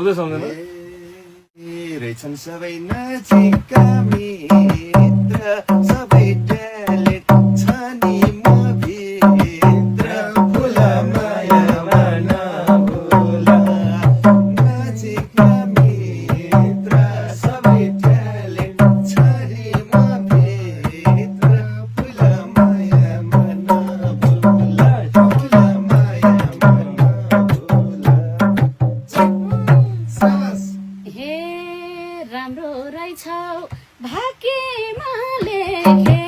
आउँदै सम्झना रहेछन् सबै नजिकका मित्र सबै ट्यालेन्ट छ नि म भित्र फुल मायामा नभुल नजिकका मित्र सबै ट्यालेन्ट छ नि म भित्र फुल मायामा नभुल फुल मायामा नभुल हे राम्रो रहेछौ भाग्यमा लेखे